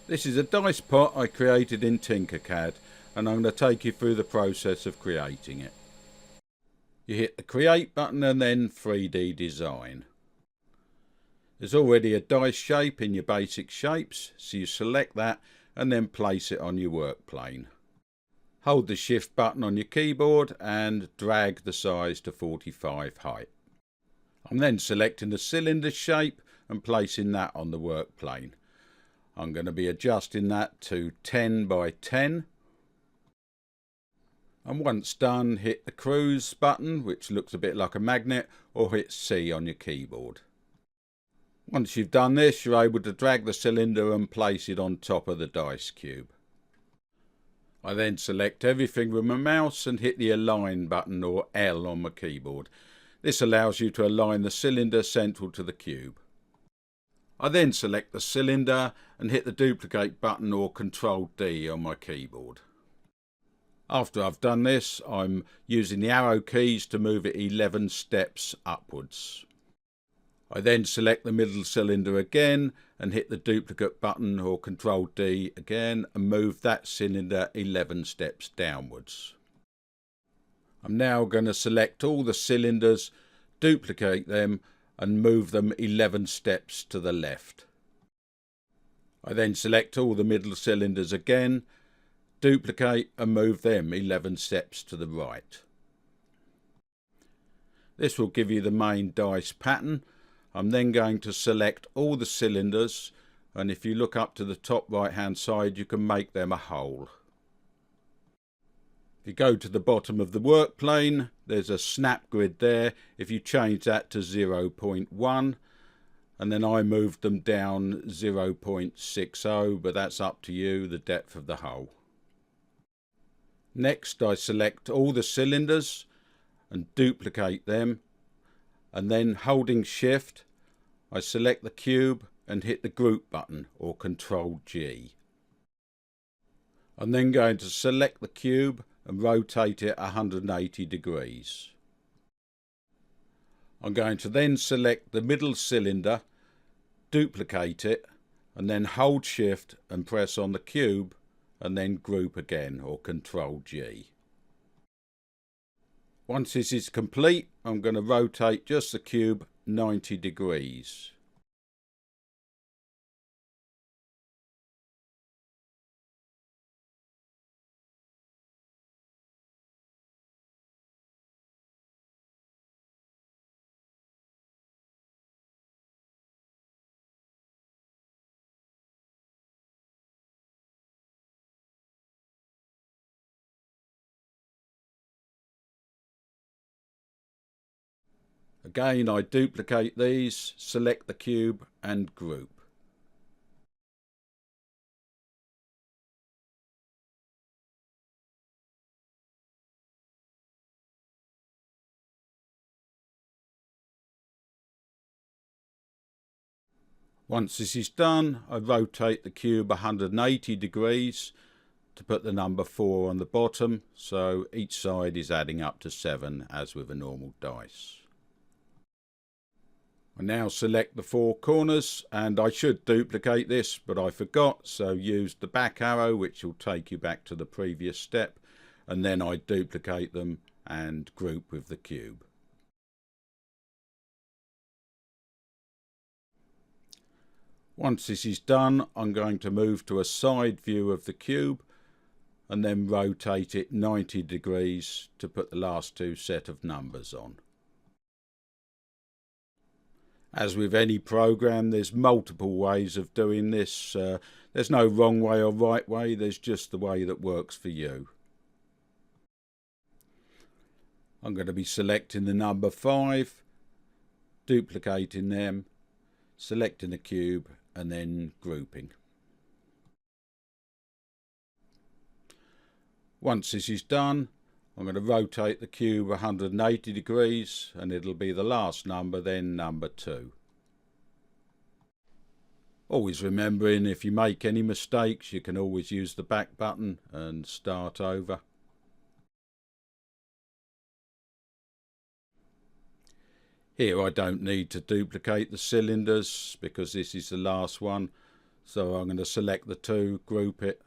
This is a dice pot I created in TinkerCad, and I'm going to take you through the process of creating it. You hit the create button and then 3D design. There's already a dice shape in your basic shapes, so you select that and then place it on your work plane. Hold the shift button on your keyboard and drag the size to 45 height. I'm then selecting the cylinder shape and placing that on the work plane. I'm going to be adjusting that to 10 by 10. And once done, hit the cruise button, which looks a bit like a magnet, or hit C on your keyboard. Once you've done this, you're able to drag the cylinder and place it on top of the dice cube. I then select everything with my mouse and hit the align button, or L, on my keyboard. This allows you to align the cylinder central to the cube. I then select the cylinder and hit the duplicate button, or Ctrl D, on my keyboard. After I've done this, I'm using the arrow keys to move it 11 steps upwards. I then select the middle cylinder again and hit the duplicate button, or Ctrl D again, and move that cylinder 11 steps downwards. I'm now going to select all the cylinders, duplicate them and move them 11 steps to the left. I then select all the middle cylinders again, duplicate and move them 11 steps to the right. This will give you the main dice pattern. I'm then going to select all the cylinders, and if you look up to the top right hand side, you can make them a hole. If you go to the bottom of the work plane, there's a snap grid there. If you change that to 0.1, and then I moved them down 0.60, but that's up to you, the depth of the hole. Next, I select all the cylinders and duplicate them, and then holding shift, I select the cube and hit the group button, or Ctrl G. I'm then going to select the cube and rotate it 180 degrees. I'm going to then select the middle cylinder, duplicate it, and then hold shift and press on the cube, and then group again, or Ctrl G. Once this is complete, I'm going to rotate just the cube 90 degrees. Again, I duplicate these, select the cube and group. Once this is done, I rotate the cube 180 degrees to put the number 4 on the bottom, so each side is adding up to 7 as with a normal dice. I now select the 4 corners, and I should duplicate this, but I forgot, so use the back arrow, which will take you back to the previous step, and then I duplicate them and group with the cube. Once this is done, I'm going to move to a side view of the cube and then rotate it 90 degrees to put the last 2 set of numbers on. As with any program, there's multiple ways of doing this. There's no wrong way or right way, there's just the way that works for you. I'm going to be selecting the number 5, duplicating them, selecting the cube and then grouping. Once this is done, I'm going to rotate the cube 180 degrees and it'll be the last number, then number 2. Always remembering, if you make any mistakes, you can always use the back button and start over. Here I don't need to duplicate the cylinders because this is the last one, So I'm going to select the two, group it,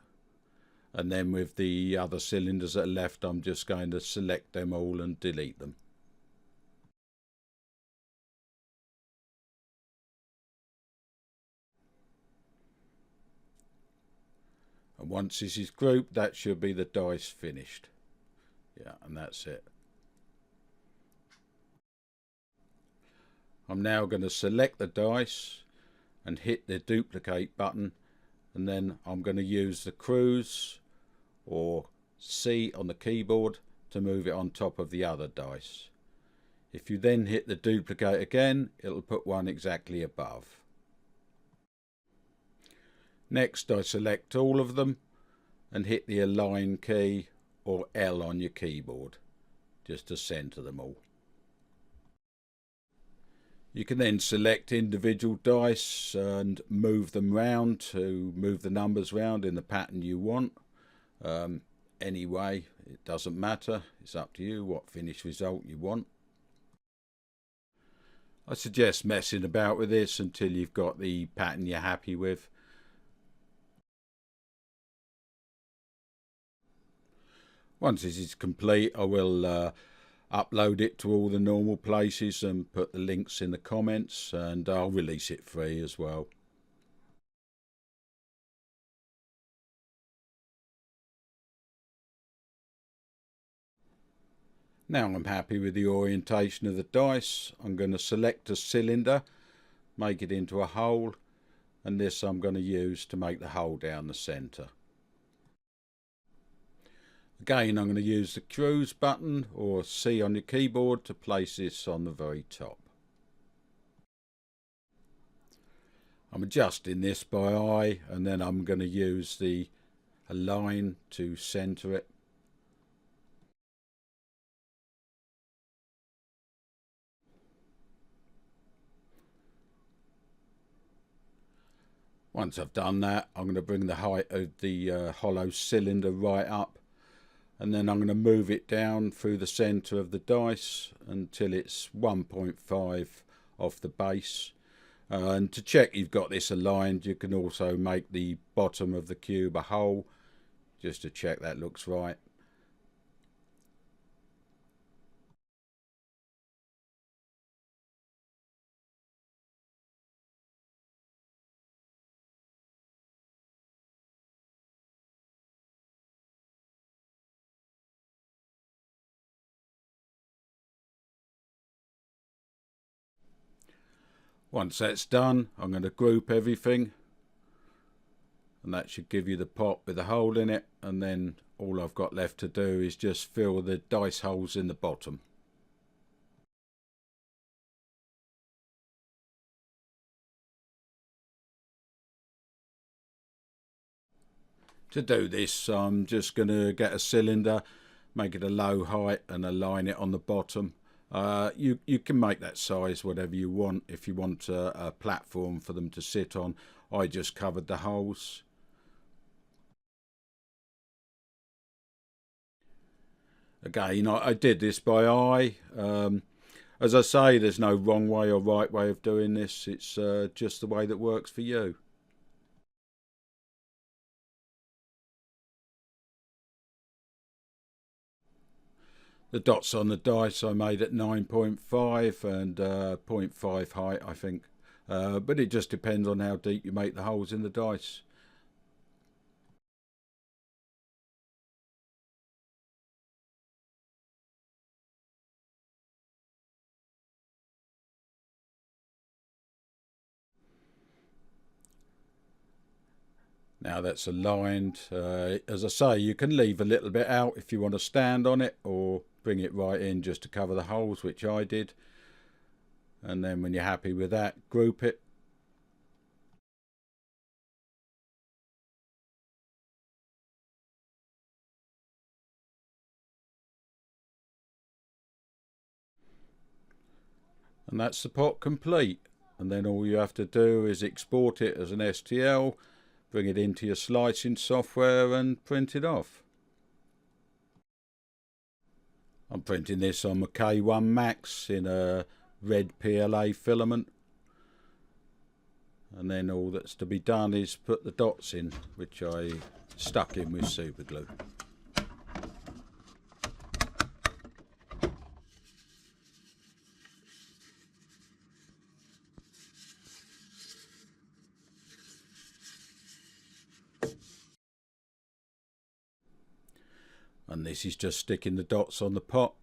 and then with the other cylinders that are left I'm just going to select them all and delete them. And once this is grouped, that should be the dice finished. Yeah, and that's it. I'm now going to select the dice and hit the duplicate button, and then I'm going to use the cruise or C on the keyboard to move it on top of the other dice. If you then hit the duplicate again, it'll put one exactly above. Next I select all of them and hit the align key or L on your keyboard just to centre them all. You can then select individual dice and move them round to move the numbers round in the pattern you want. Anyway, it doesn't matter, it's up to you what finished result you want. I suggest messing about with this until you've got the pattern you're happy with. Once this is complete, I will upload it to all the normal places and put the links in the comments, and I'll release it free as well. Now I'm happy with the orientation of the dice. I'm going to select a cylinder, make it into a hole, and this I'm going to use to make the hole down the centre. Again, I'm going to use the cruise button or C on your keyboard to place this on the very top. I'm adjusting this by eye, and then I'm going to use the align to centre it. Once I've done that, I'm going to bring the height of the hollow cylinder right up, and then I'm going to move it down through the centre of the dice until it's 1.5 off the base. And to check you've got this aligned, you can also make the bottom of the cube a hole just to check that looks right. Once that's done, I'm going to group everything, and that should give you the pot with a hole in it, and then all I've got left to do is just fill the dice holes in the bottom. To do this, I'm just going to get a cylinder, make it a low height and align it on the bottom. You can make that size whatever you want. If you want a platform for them to sit on, I just covered the holes. Again, I did this by eye. As I say, there's no wrong way or right way of doing this. It's just the way that works for you. The dots on the dice I made at 9.5 and 0.5 height, I think. But it just depends on how deep you make the holes in the dice. Now that's aligned. As I say, you can leave a little bit out if you want to stand on it, or bring it right in just to cover the holes, which I did. And then when you're happy with that, group it. And that's the pot complete. And then all you have to do is export it as an STL, bring it into your slicing software and print it off. I'm printing this on my K1 Max in a red PLA filament. and then all that's to be done is put the dots in, which I stuck in with super glue. And this is just sticking the dots on the pot.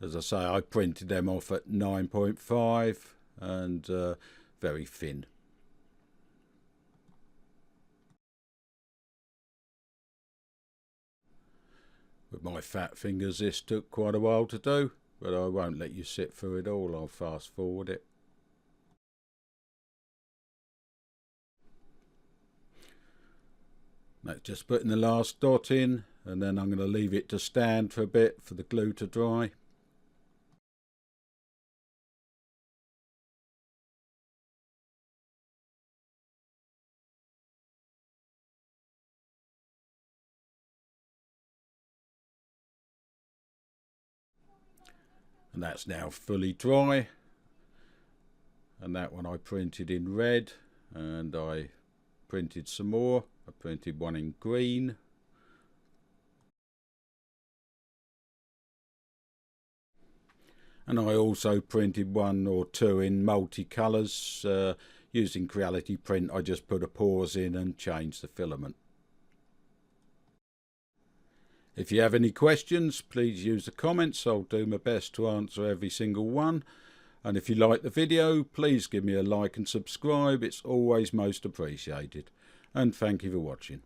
As I say, I printed them off at 9.5 and very thin. With my fat fingers this took quite a while to do, but I won't let you sit through it all, I'll fast forward it. That's just putting the last dot in, and then I'm going to leave it to stand for a bit for the glue to dry. And that's now fully dry, and that one I printed in red, and I printed some more. I printed one in green, and I also printed one or two in multicolours. Using Creality Print, I just put a pause in and changed the filament. If you have any questions, please use the comments. I'll do my best to answer every single one. And if you like the video, please give me a like and subscribe. It's always most appreciated. And thank you for watching.